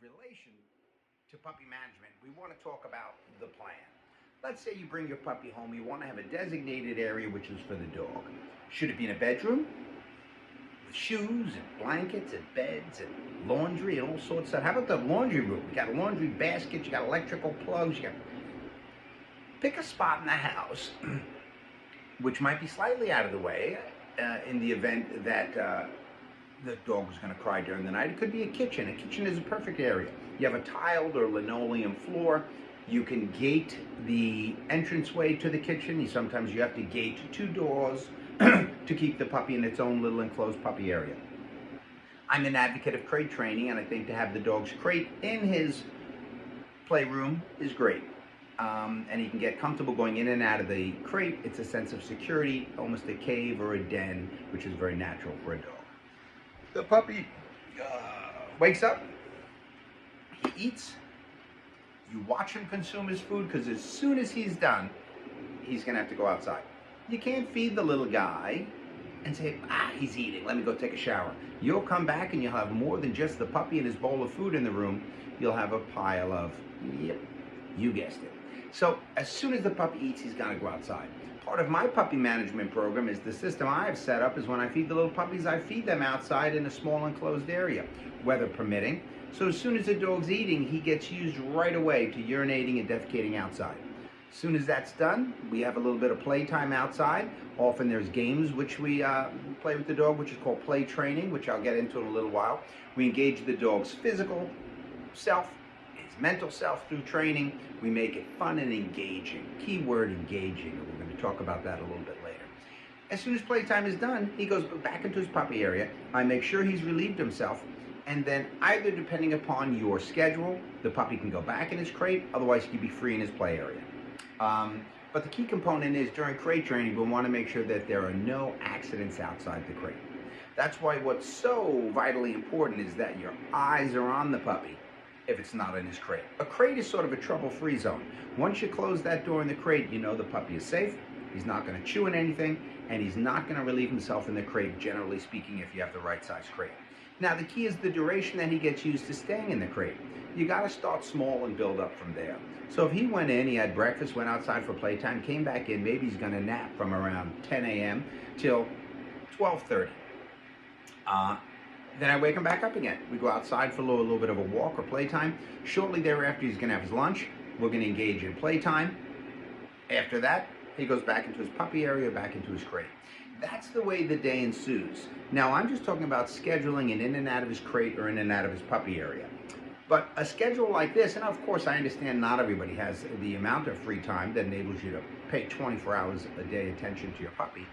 relation to puppy management, we want to talk about the plan. Let's say you bring your puppy home, you want to have a designated area which is for the dog. Should it be in a bedroom? With shoes and blankets and beds and laundry and all sorts of stuff. How about the laundry room? You got a laundry basket, you got electrical plugs, you got... Pick a spot in the house which might be slightly out of the way in the event that the dog was going to cry during the night. It could be a kitchen. A kitchen is a perfect area. You have a tiled or linoleum floor. You can gate the entranceway to the kitchen. Sometimes you have to gate 2 doors to keep the puppy in its own little enclosed puppy area. I'm an advocate of crate training, and I think to have the dog's crate in his playroom is great. And he can get comfortable going in and out of the crate. It's a sense of security, almost a cave or a den, which is very natural for a dog. The puppy wakes up, he eats, you watch him consume his food, because as soon as he's done, he's going to have to go outside. You can't feed the little guy and say, he's eating, let me go take a shower. You'll come back and you'll have more than just the puppy and his bowl of food in the room. You'll have a pile of, yep, you guessed it. So as soon as the puppy eats, he's got to go outside. Part of my puppy management program is the system I've set up is when I feed the little puppies, I feed them outside in a small enclosed area, weather permitting. So as soon as the dog's eating, he gets used right away to urinating and defecating outside. As soon as that's done, we have a little bit of playtime outside. Often there's games which we play with the dog, which is called play training, which I'll get into in a little while. We engage the dog's physical self, his mental self through training. We make it fun and engaging. Keyword engaging, and we're going to talk about that a little bit later. As soon as playtime is done, he goes back into his puppy area. I make sure he's relieved himself, and then either depending upon your schedule, the puppy can go back in his crate, otherwise he can be free in his play area. But the key component is during crate training, we want to make sure that there are no accidents outside the crate. That's why what's so vitally important is that your eyes are on the puppy if it's not in his crate. A crate is sort of a trouble-free zone. Once you close that door in the crate, you know the puppy is safe, he's not going to chew on anything, and he's not going to relieve himself in the crate, generally speaking, if you have the right size crate. Now, the key is the duration that he gets used to staying in the crate. You got to start small and build up from there. So if he went in, he had breakfast, went outside for playtime, came back in, maybe he's going to nap from around 10 a.m. till 12:30. Then I wake him back up again. We go outside for a little bit of a walk or playtime. Shortly thereafter, he's going to have his lunch. We're going to engage in playtime. After that, he goes back into his puppy area, back into his crate. That's the way the day ensues. Now, I'm just talking about scheduling an in and out of his crate or in and out of his puppy area. But a schedule like this, and of course I understand not everybody has the amount of free time that enables you to pay 24 hours a day attention to your puppy.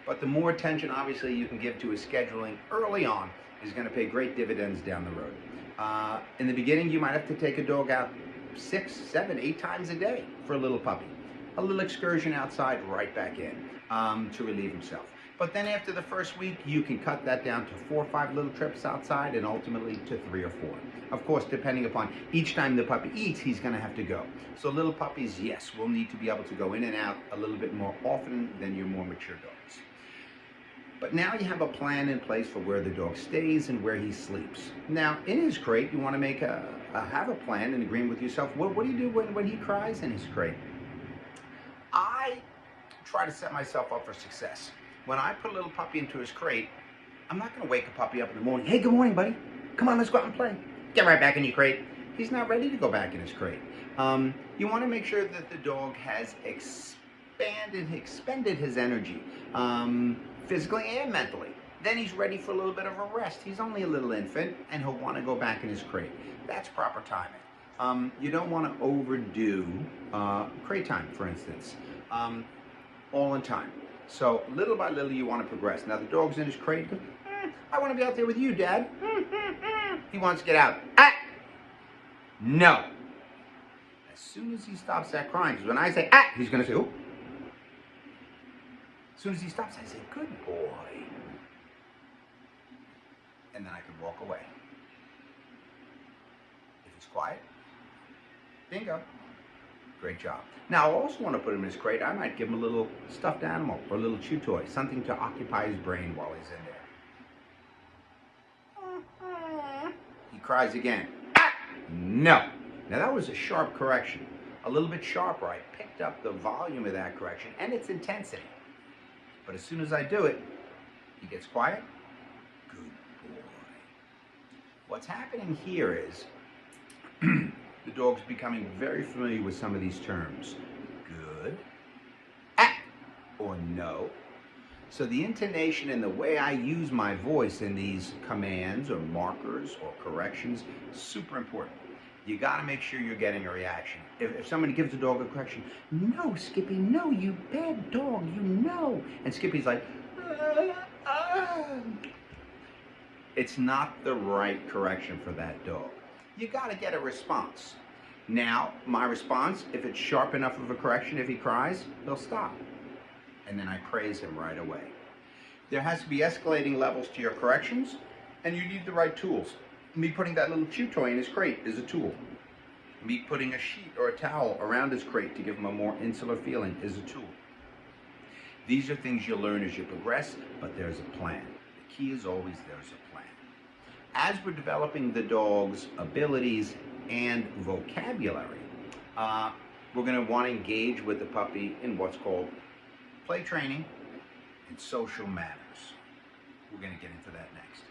But the more attention, obviously, you can give to his scheduling early on is going to pay great dividends down the road. In the beginning, you might have to take a dog out 6, 7, 8 times a day for a little puppy. A little excursion outside, right back in to relieve himself. But then after the first week, you can cut that down to 4 or 5 little trips outside and ultimately to 3 or 4. Of course, depending upon each time the puppy eats, he's going to have to go. So little puppies, yes, will need to be able to go in and out a little bit more often than your more mature dogs. But now you have a plan in place for where the dog stays and where he sleeps. Now, in his crate, you want to make have a plan and agreement with yourself. What do you do when he cries in his crate? I try to set myself up for success. When I put a little puppy into his crate, I'm not going to wake a puppy up in the morning. Hey, good morning, buddy. Come on, let's go out and play. Get right back in your crate. He's not ready to go back in his crate. You want to make sure that the dog has expended his energy, physically and mentally. Then he's ready for a little bit of a rest. He's only a little infant, and he'll want to go back in his crate. That's proper timing. You don't want to overdo crate time, for instance, all in time. So little by little, you want to progress. Now the dog's in his crate. He goes, I want to be out there with you, Dad. He wants to get out. No. As soon as he stops that crying, because when I say he's going to say, oh. As soon as he stops, I say, good boy. And then I can walk away. If it's quiet, bingo. Great job. Now, I also want to put him in his crate. I might give him a little stuffed animal or a little chew toy, something to occupy his brain while he's in there. He cries again. No. Now that was a sharp correction. A little bit sharper. I picked up the volume of that correction and its intensity. But as soon as I do it, he gets quiet. Good boy. What's happening here is the dog's becoming very familiar with some of these terms. Good, ah, or no. So the intonation and the way I use my voice in these commands or markers or corrections is super important. You got to make sure you're getting a reaction. If somebody gives the dog a correction, no, Skippy, no, you bad dog, you know. And Skippy's like, it's not the right correction for that dog. You got to get a response. Now, my response, if it's sharp enough of a correction, if he cries, he'll stop. And then I praise him right away. There has to be escalating levels to your corrections, and you need the right tools. Me putting that little chew toy in his crate is a tool. Me putting a sheet or a towel around his crate to give him a more insular feeling is a tool. These are things you'll learn as you progress, but there's a plan. The key is always there's a plan. As we're developing the dog's abilities and vocabulary, we're going to want to engage with the puppy in what's called play training and social manners. We're going to get into that next.